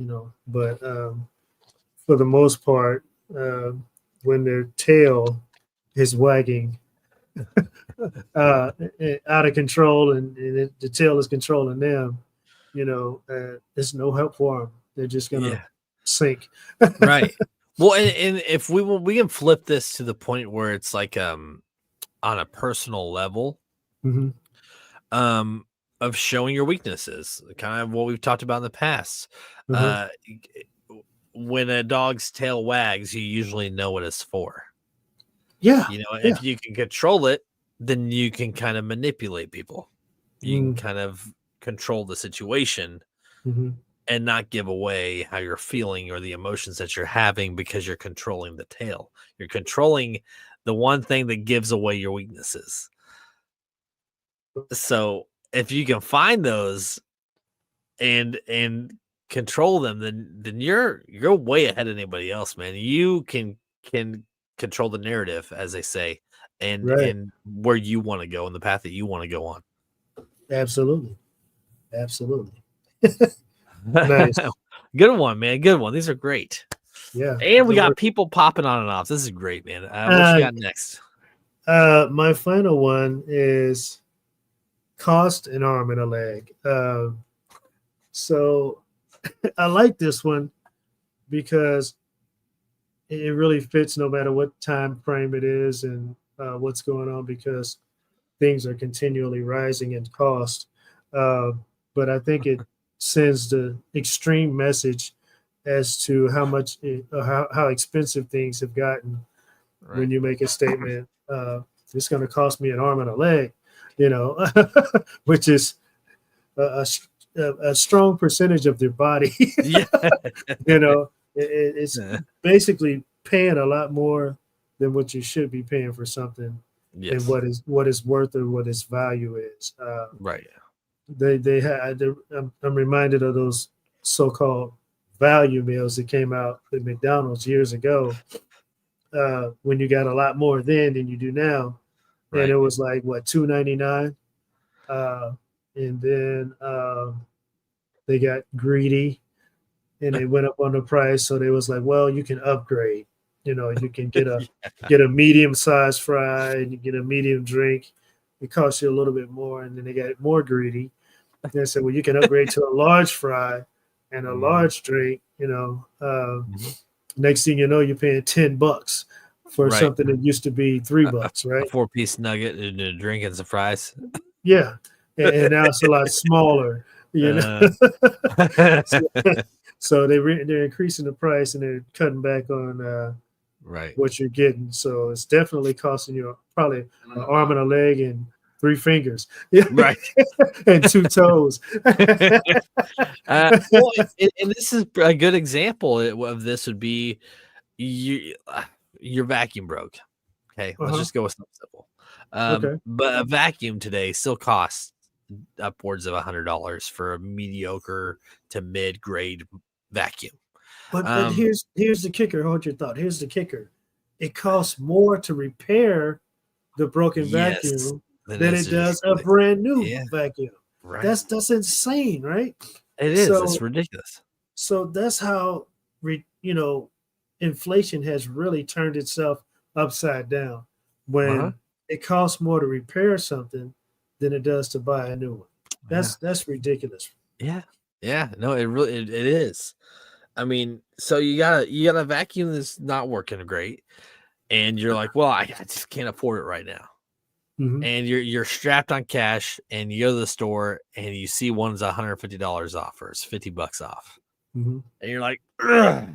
but for the most part, when their tail is wagging out of control and the tail is controlling them, there's no help for them. They're just gonna sink. Right. Well, and if we can flip this to the point where it's like on a personal level, of showing your weaknesses, kind of what we've talked about in the past. When a dog's tail wags, you usually know what it's for. Yeah. If you can control it, then you can kind of manipulate people. You can kind of control the situation and not give away how you're feeling or the emotions that you're having, because you're controlling the tail. You're controlling the one thing that gives away your weaknesses. So if you can find those and control them, then you're way ahead of anybody else, man. You can control the narrative, as they say, and where you want to go and the path that you want to go on. Absolutely. Nice. Good one, man. Good one. These are great. Yeah. And we got people popping on and off. This is great, man. What you got next? My final one is cost an arm and a leg. So I like this one because it really fits no matter what time frame it is and what's going on, because things are continually rising in cost. But I think it sends the extreme message as to how much how expensive things have gotten when you make a statement, it's going to cost me an arm and a leg, which is a strong percentage of their body. It's basically paying a lot more than what you should be paying for something, and what is worth or what its value is. Right. I'm reminded of those so-called value meals that came out at McDonald's years ago, when you got a lot more then than you do now. And it was like, what, $2.99? And then they got greedy and they went up on the price. So they was like, well, you can upgrade. You can get a medium-sized fry and you get a medium drink. It costs you a little bit more. And then they got more greedy. They said, well, you can upgrade to a large fry and a large drink. Next thing you know, you're paying $10 for something that used to be $3, right? A 4-piece nugget and a drink and some fries. Yeah, and now it's a lot smaller. So they're increasing the price and they're cutting back on what you're getting. So it's definitely costing you probably an arm and a leg and 3 fingers, and 2 toes. And this is a good example of this would be your vacuum broke. Okay, let's just go with something simple. But a vacuum today still costs upwards of $100 for a mediocre to mid-grade vacuum. But here's the kicker. Hold your thought. Here's the kicker. It costs more to repair the broken vacuum than it does a brand new vacuum. Right. That's insane, right? It is. It's ridiculous. So that's how inflation has really turned itself upside down, when it costs more to repair something than it does to buy a new one. That's ridiculous. Yeah. No, it is. I mean, so you got a vacuum that's not working great, and you're like, well, I just can't afford it right now. Mhm. And you're strapped on cash, and you go to the store and you see one's $150 off, or it's $50 off, Mhm. and you're like, ugh,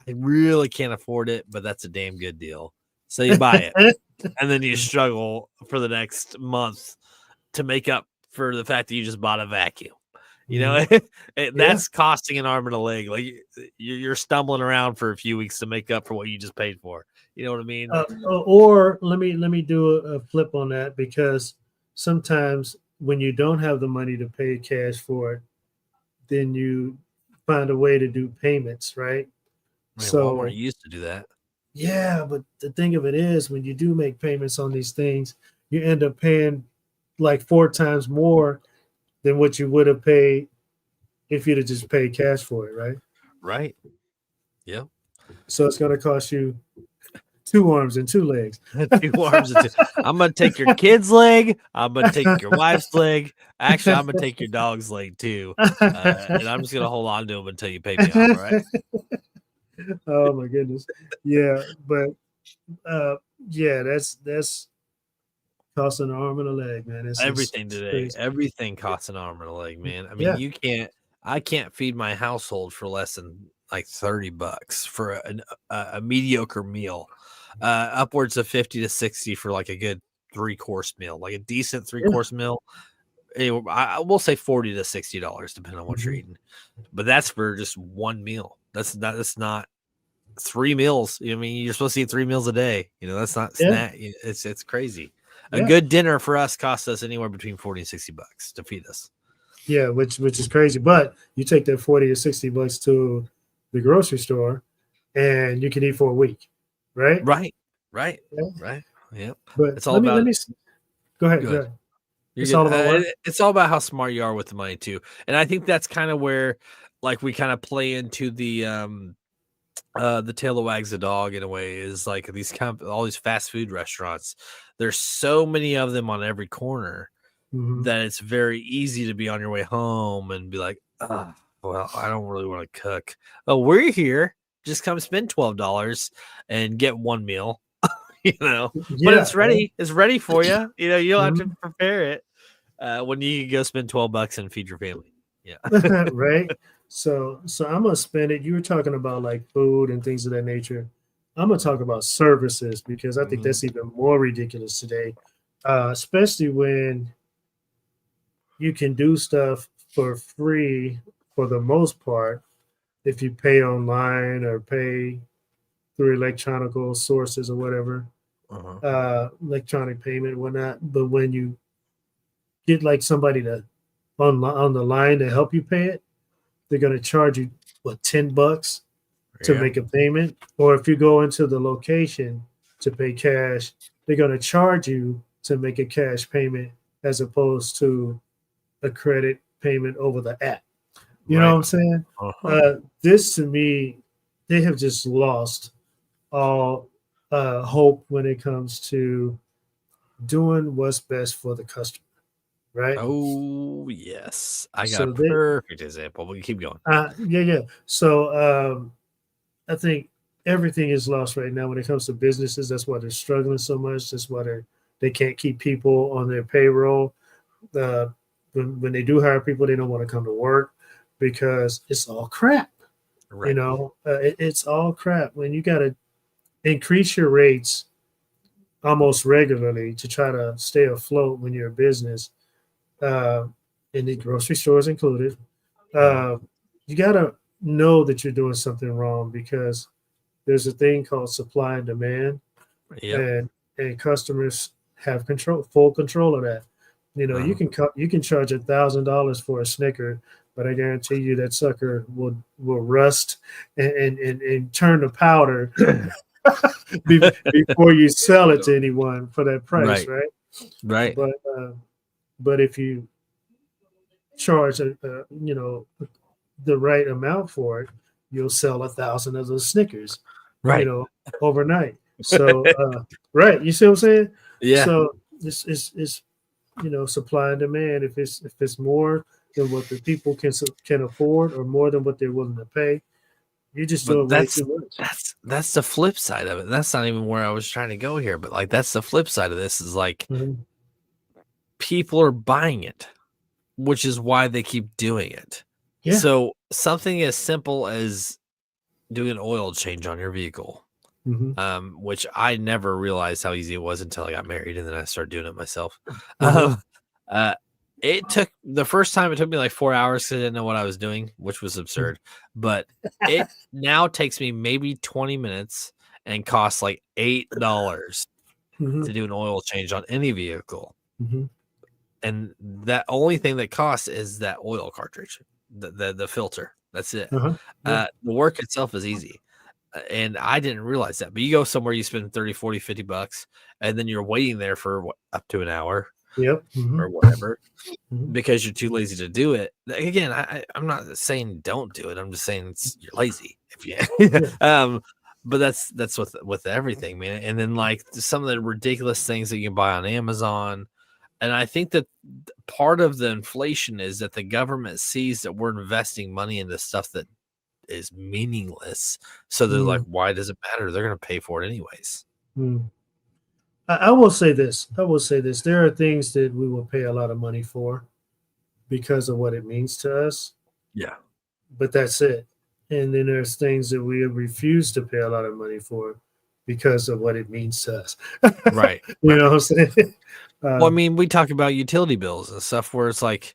I really can't afford it, but that's a damn good deal. So you buy it, and then you struggle for the next month to make up for the fact that you just bought a vacuum. You know, Mhm. Yeah. that's costing an arm and a leg. Like you're stumbling around for a few weeks to make up for what you just paid for. You know what I mean? Or let me do a flip on that, because sometimes when you don't have the money to pay cash for it, then you find a way to do payments, right? I mean, Walmart So used to do that. yeah, but the thing of it is, when you do make payments on these things, you end up paying like 4 times more than what you would have paid if you'd have just paid cash for it, right? Right. Yep. So it's going to cost you 2 arms and 2 legs. 2 arms and two. I'm gonna take your kid's leg. I'm gonna take your wife's leg. Actually, I'm gonna take your dog's leg too, and I'm just gonna hold on to him until you pay me off. All right. Oh my goodness. Yeah, but uh yeah, that's costing an arm and a leg, man. Everything It's today, crazy. everything costs an arm and a leg, man. I mean, Yeah. I can't feed my household for less than like $30 for a mediocre meal, upwards of 50 to 60 for like a good 3-course meal, like a decent three Yeah. course meal. I will say $40 to $60, depending on what you're Mhm. eating, but that's for just one meal. That's not 3 meals. I mean, you're supposed to eat 3 meals a day. That's not Yeah. snack. It's crazy. A Yeah. good dinner for us costs us anywhere between 40 and $60 to feed us. Yeah, which is crazy. But you take that 40 or $60 to the grocery store and you can eat for a week, right? Right. Right. Yeah. Right. Yep. But It's all let about me go ahead. Go good. ahead. You're It's good. all about what? It's all about how smart you are with the money too. And I think that's kind of where like we kind of play into the tail that wags the dog in a way, is like all these fast food restaurants. There's so many of them on every corner Mhm. that it's very easy to be on your way home and be like, well, I don't really want to cook. Oh, we're here. Just come spend $12 and get one meal, but Yeah. it's ready. It's ready for you. You don't have to Mhm. prepare it when you can go spend $12 and feed your family. Yeah. Right? So I'm gonna spend it. You were talking about like food and things of that nature. I'm gonna talk about services, because I think Mhm. that's even more ridiculous today, especially when you can do stuff for free for the most part if you pay online or pay through electronical sources or whatever, Uh-huh. electronic payment and whatnot. But when you get like somebody to on the line to help you pay it, they're gonna charge you what, $10 to Yeah. make a payment. Or if you go into the location to pay cash, they're gonna charge you to make a cash payment as opposed to a credit payment over the app. You know what Right. I'm saying? Uh-huh. This to me, they have just lost all hope when it comes to doing what's best for the customer, right? Oh, yes. I got a So they, perfect example. We can keep going. yeah, yeah. So I think everything is lost right now when it comes to businesses. That's why they're struggling so much. That's why they can't keep people on their payroll. Uh, when they do hire people, they don't want to come to work because it's all crap. Right. It's all crap. When you got to increase your rates almost regularly to try to stay afloat when you're a business, uh, and the grocery stores included, Uh-huh. uh, you got to know that you're doing something wrong, because there's a thing called supply and demand, Yep. and customers have full control of that. Uh-huh. You can charge $1,000 for a Snicker, but I guarantee you that sucker will rust and turn to powder before you sell it to anyone for that price, Right. right? Right. But but if you charge the right amount for it, you'll sell 1,000 of those Snickers, Right. overnight. So right, you see what I'm saying? Yeah. So it's supply and demand. If it's more than what the people can afford, or more than what they're willing to pay, You're just But doing way too much. that's the flip side of it. That's not even where I was trying to go here, but like that's the flip side of this is like Mhm. people are buying it, which is why they keep doing it. Yeah. So something as simple as doing an oil change on your vehicle, Hmm. which I never realized how easy it was until I got married, and then I started doing it myself. Hmm. Uh, it took the first time it took me like 4 hours because I didn't know what I was doing, which was absurd. But it now takes me maybe 20 minutes and costs like $8 Hmm. to do an oil change on any vehicle. Hmm. And that only thing that costs is that oil cartridge, the filter. That's it. Uh-huh. Yeah. The work itself is easy. And I didn't realize that. But you go somewhere, you spend 30, 40, $50, and then you're waiting there for up to an hour Yep. Hmm. or whatever Hmm. because you're too lazy to do it. Again, I'm not saying don't do it. I'm just saying you're lazy if you Yeah. but that's with everything, man. And then like some of the ridiculous things that you can buy on Amazon. And I think that part of the inflation is that the government sees that we're investing money into stuff that is meaningless. So they're like, Mm. why does it matter? They're going to pay for it anyways. Mm. I will say this. I will say this. There are things that we will pay a lot of money for because of what it means to us, Yeah. but that's it. And then there's things that we refuse to pay a lot of money for because of what it means to us. Right. You know what I'm saying? Well, I Um, mean, we talk about utility bills and stuff where it's like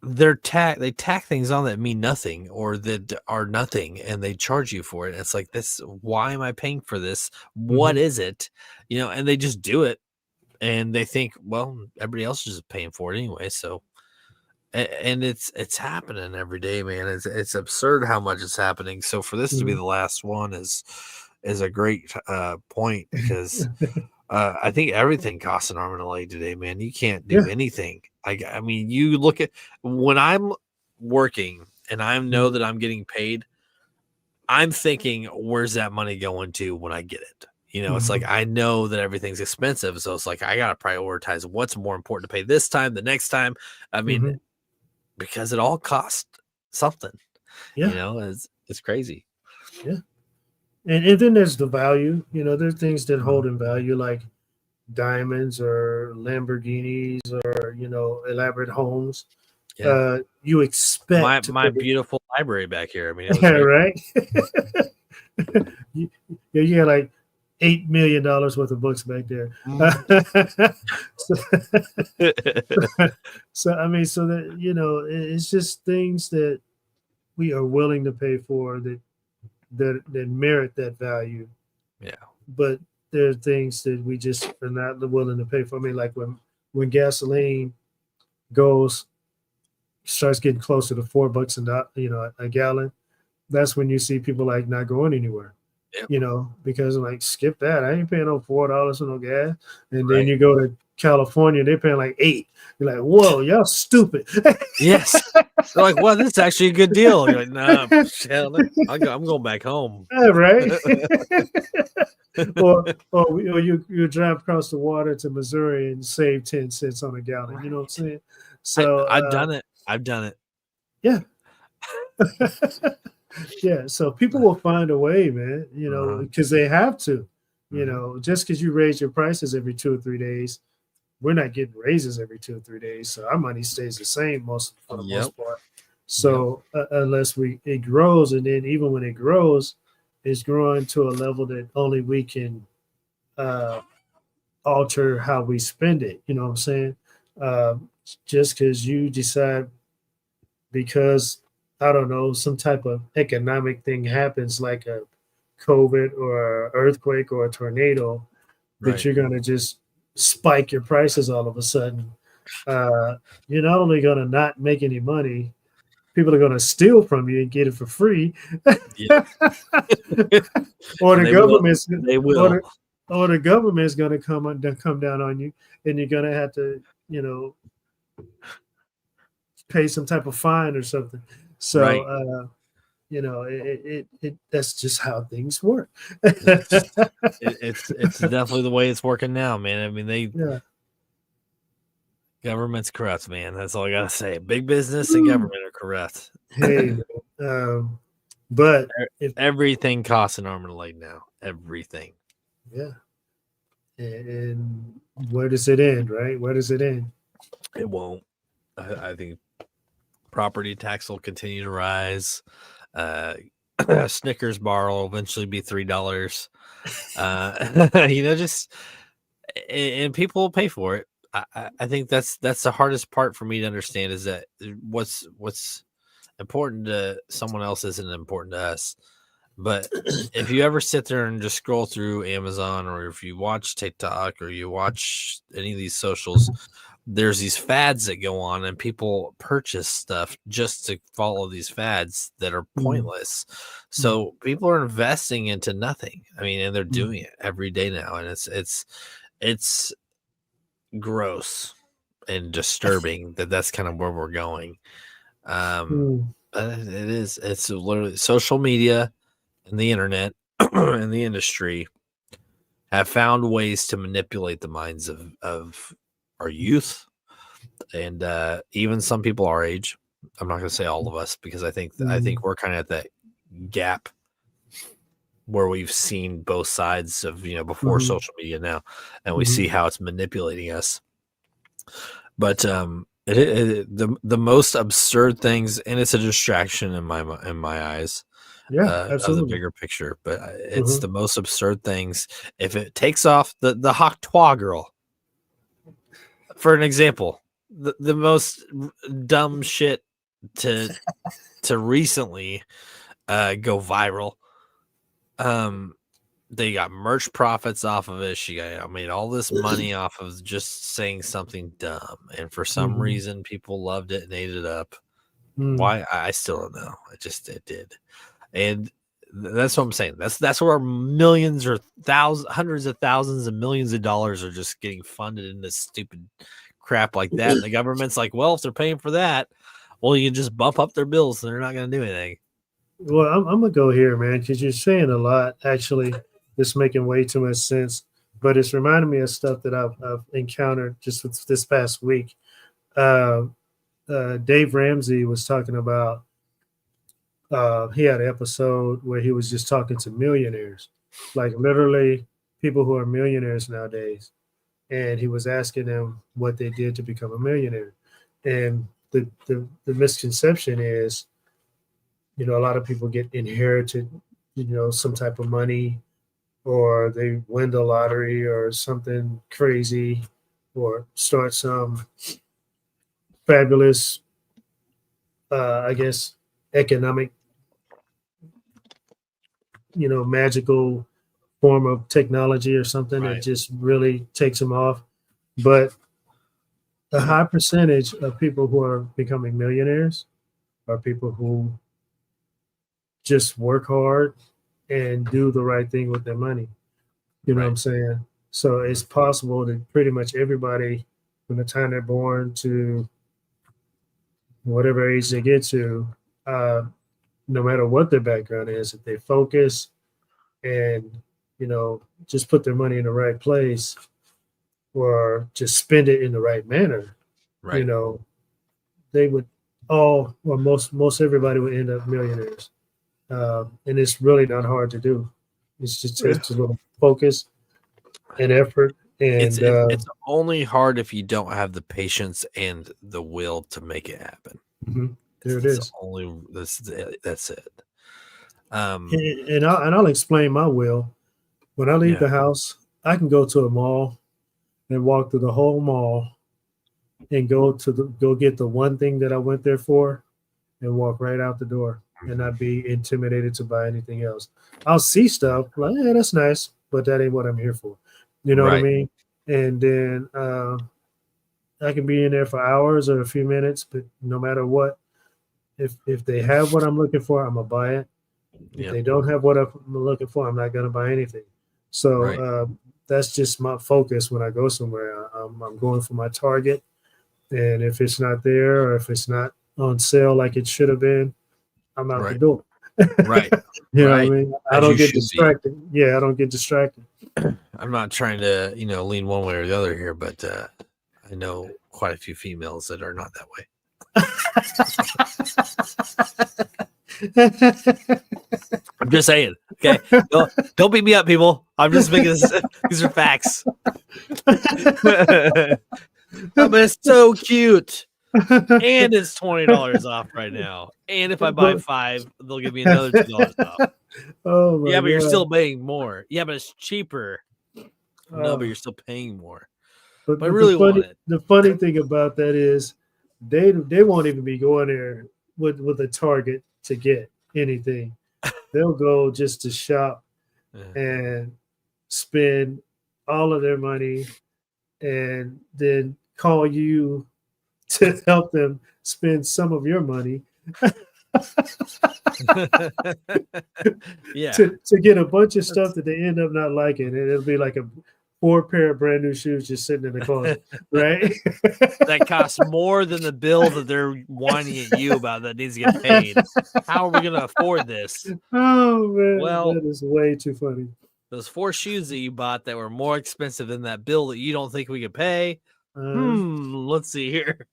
they tack things on that mean nothing or that are nothing and they charge you for it. It's like this, why am I paying for this? What mhm. is it? And they just do it and they think, well, everybody else is just paying for it anyway. So and it's happening every day, man. It's absurd how much it's happening. So for this to be Mhm. the last one is a great point because I think everything costs an arm and a leg today, man. You can't do Yeah. anything. I mean, you look at when I'm working and I know Mhm. that I'm getting paid, I'm thinking, where's that money going to when I get it? It's like Mhm. I know that everything's expensive, so it's like I gotta prioritize what's more important to pay this time, the next time. I mean, Mhm. because it all costs something. Yeah. It's crazy. Yeah. And then there's the value. There's things that hold Mhm. in value like diamonds or Lamborghinis or elaborate homes. Yeah. You My expect to my put it beautiful library back here. I mean, it looks great. right. you, you got like $8 million worth of books back there. Mhm. so, so I mean, so that it's just things that we are willing to pay for that merit that value. Yeah. But there are things that we just are not willing to pay for. I mean, like when gasoline goes starts getting closer to $4 a gallon, that's when you see people like not going anywhere. Yep. Because like skip that. I ain't paying no $4 for no gas. And then Right. you go to California, they're paying like 8. You're like, whoa, y'all stupid. Yes. They're like, well, this is actually a good deal. You're like, nah, I'm going back home. Yeah, right. or you drive across the water to Missouri and save 10 cents on a gallon. You know what I'm Right. saying? So I've done it. I've done it. yeah. Yeah, so people will find a way, man, Uh-huh. because they have to. Mhm. Just because you raise your prices every 2 or 3 days, we're not getting raises every 2 or 3 days, so our money stays the same for the Yep. most part. Yep. So unless it grows, and then even when it grows, it's growing to a level that only we can uh, alter how we spend it. You know what I'm saying? Uh, just because you decide because I don't know, some type of economic thing happens like a COVID or an earthquake or a tornado, that Right. you're going to just spike your prices all of a sudden. Uh, you're not only going to not make any money, people are going to steal from you and get it for free. Yeah. or And the they will. government's They or will. the, or the government's going to come down on you, and you're going to have to pay some type of fine or something. So Right. that's just how things work. It's it's definitely the way it's working now, man. I mean, Yeah. government's corrupt, man. That's all I gotta say. Big business and Woo. government are corrupt. Hey, man, But if Everything costs an arm and a leg now. Everything. yeah, and where does it end, right? Where does it end? It won't. I think property tax will continue to rise. Snickers bar will eventually be $3. Just and people will pay for it. I think that's the hardest part for me to understand is that what's important to someone else isn't important to us. But if you ever sit there and just scroll through Amazon, or if you watch TikTok, or you watch any of these socials, there's these fads that go on, and people purchase stuff just to follow these fads that are pointless. So people are investing into nothing. I mean, and they're doing it every day now, and it's gross and disturbing that that's kind of where we're going. It's literally social media and the internet and the industry have found ways to manipulate the minds of our youth and even some people our age. I'm not going to say all of us, because I think we're kind of at that gap where we've seen both sides of, before social media now, and we see how it's manipulating us. But the most absurd things, and it's a distraction in my eyes. Yeah, absolutely. Of the bigger picture, but it's the most absurd things. If it takes off the hot twa girl, for an example, the most dumb shit to recently go viral. They got merch profits off of it. She made all this money off of just saying something dumb, and for some reason, people loved it and ate it up. Why? I still don't know. It did. And that's what I'm saying. That's where millions or hundreds of thousands and millions of dollars are just getting funded in this stupid crap like that. And the government's like, well, if they're paying for that, well, you can just bump up their bills and they're not going to do anything. Well, I'm going to go here, man, because you're saying a lot. Actually, it's making way too much sense. But it's reminding me of stuff that I've encountered just this past week. Dave Ramsey was talking about, he had an episode where he was just talking to millionaires, like literally people who are millionaires nowadays. And he was asking them what they did to become a millionaire. And the misconception is, a lot of people get inherited, some type of money, or they win the lottery or something crazy, or start some fabulous, economic, magical form of technology or something that just really takes them off. But a high percentage of people who are becoming millionaires are people who just work hard and do the right thing with their money. You know what I'm saying? So it's possible that pretty much everybody, from the time they're born to whatever age they get to, no matter what their background is, if they focus and, just put their money in the right place, or just spend it in the right manner, they would most everybody would end up millionaires. And it's really not hard to do. It's just a little focus and effort. And it's only hard if you don't have the patience and the will to make it happen. There it is. That's it. And I'll explain my will. When I leave the house, I can go to a mall and walk through the whole mall and go get the one thing that I went there for, and walk right out the door and not be intimidated to buy anything else. I'll see stuff like, yeah, that's nice, but that ain't what I'm here for. You know what I mean? And then I can be in there for hours or a few minutes, but no matter what, if they have what I'm looking for, I'm gonna buy it. If they don't have what I'm looking for, I'm not gonna buy anything. So that's just my focus when I go somewhere. I'm going for my target, and if it's not there, or if it's not on sale like it should have been, I'm out the door. Right. You know what I mean? I don't get distracted. Yeah, I don't get distracted. I'm not trying to, lean one way or the other here, but I know quite a few females that are not that way. I'm just saying. Okay, don't beat me up, people. I'm just making this. These are facts. But it's so cute, and it's $20 off right now. And if I buy 5, they'll give me another $2 off. Oh my Yeah, but you're God. still paying more. Yeah, but it's cheaper. No, but Oh. you're still paying more. But, But I really want it. The funny thing about that is they won't even be going there with a target to get anything. They'll go just to shop and spend all of their money and then call you to help them spend some of your money Yeah. to get a bunch of stuff that they end up not liking. And it'll be like a 4 pair of brand new shoes just sitting in the closet, right? That costs more than the bill that they're whining at you about that needs to get paid. How are we going to afford this? Oh man, Well, that is way too funny. Those 4 shoes that you bought that were more expensive than that bill that you don't think we could pay. Let's see here.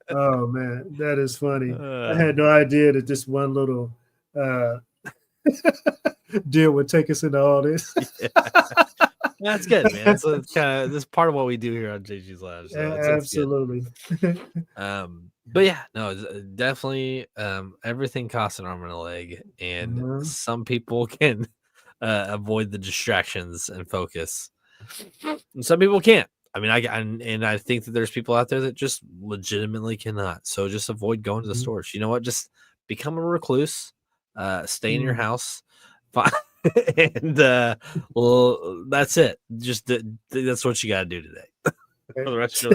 Oh man, that is funny. I had no idea that this one little deal would take us into all this. Yeah. That's good, man. So it's kind of this part of what we do here on JG's Lounge. So Absolutely. But yeah, no, definitely. Everything costs an arm and a leg, and some people can avoid the distractions and focus, and some people can't. I mean, I think that there's people out there that just legitimately cannot. So just avoid going to the stores. You know what? Just become a recluse. Stay in your house. And well, that's it. Just that's what you got to do today for the rest of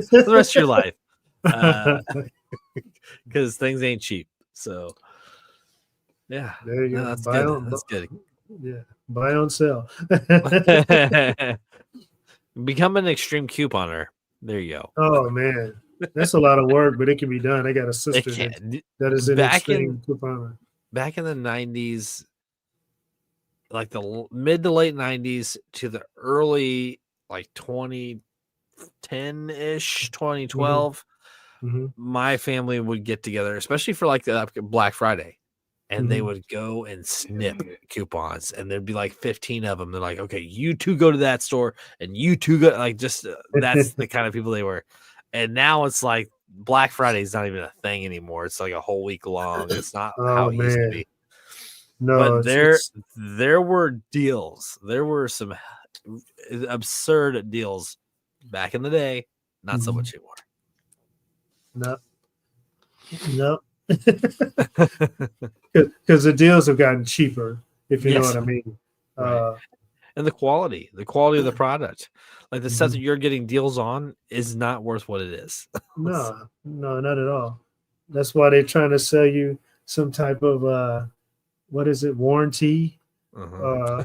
your life, because things ain't cheap. So yeah, there you go. That's good. That's good. Yeah, buy on sale. Become an extreme couponer. There you go. Oh man, that's a lot of work, but it can be done. I got a sister that is an extreme couponer. Back in the 90s. Like the mid to late 90s to the early like 2010-ish, 2012, my family would get together, especially for like the Black Friday, and they would go and snip coupons, and there'd be like 15 of them. They're like, okay, you two go to that store, and you two go, like, just that's the kind of people they were. And now it's like Black Friday is not even a thing anymore. It's like a whole week long. It's not how it used to be. No, but there were deals. There were some absurd deals back in the day. Not so much anymore. No. Because the deals have gotten cheaper, if you know what I mean. Right. And the quality of the product, like the stuff that you're getting deals on, is not worth what it is. No, not at all. That's why they're trying to sell you some type of what is it, warranty? You're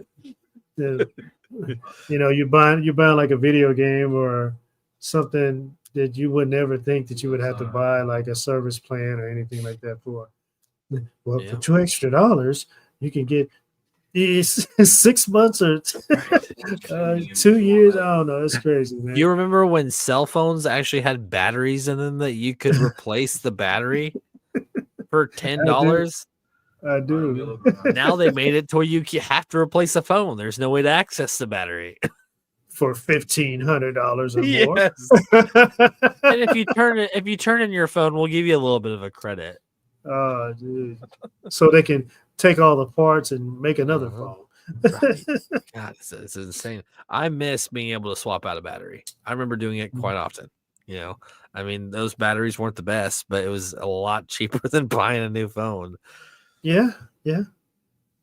buying like a video game or something that you would never think that you would have to buy, like a service plan or anything like that for. Well, for $2 extra, you can get 6 months or 2 years. I don't know. It's crazy, man. You remember when cell phones actually had batteries in them that you could replace the battery for $10? I do. Now they made it to where you have to replace the phone. There's no way to access the battery. For $1,500 or more. Yes. And if you turn in your phone, we'll give you a little bit of a credit. Oh, dude. So they can take all the parts and make another phone. Right. God, it's insane. I miss being able to swap out a battery. I remember doing it quite often. You know, I mean, those batteries weren't the best, but it was a lot cheaper than buying a new phone. Yeah.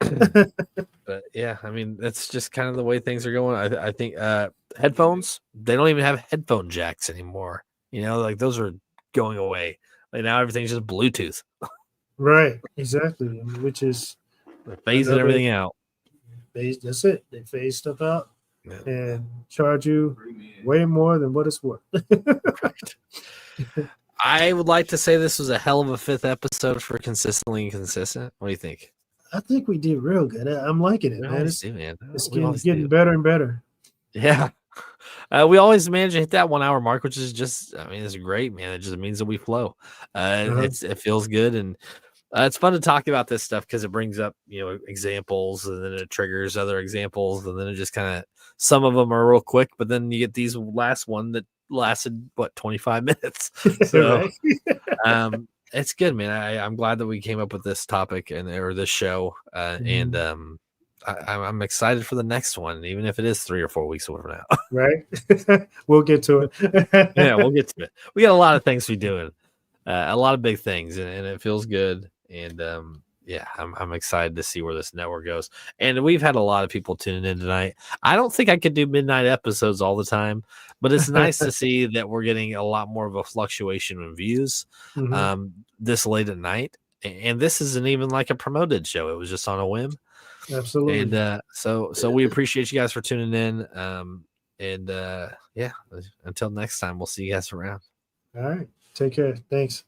But yeah, I mean, that's just kind of the way things are going. I think headphones, they don't even have headphone jacks anymore. You know, like those are going away. Like now everything's just Bluetooth. Right, exactly. Which is they're phasing everything out. That's it. They phase stuff out and charge you way more than what it's worth. Right. I would like to say this was a hell of a 5th episode for Consistently Inconsistent. What do you think? I think we did real good. I'm liking it, man. It's getting better and better. Yeah. We always manage to hit that 1 hour mark, which is just, I mean, it's great, man. It just means that we flow. It feels good. And It's fun to talk about this stuff because it brings up, examples, and then it triggers other examples, and then it just kind of, some of them are real quick, but then you get these last one that lasted 25 minutes. So Right? it's good, man. I'm glad that we came up with this topic or this show, and I'm excited for the next one, even if it is 3 or 4 weeks from now. Right? We'll get to it. Yeah, we'll get to it. We got a lot of things we're doing, a lot of big things, and it feels good. And yeah, I'm excited to see where this network goes. And we've had a lot of people tuning in tonight. I don't think I could do midnight episodes all the time, but it's nice to see that we're getting a lot more of a fluctuation in views this late at night. And this isn't even like a promoted show; it was just on a whim. Absolutely. And so we appreciate you guys for tuning in. And yeah, until next time, we'll see you guys around. All right. Take care. Thanks.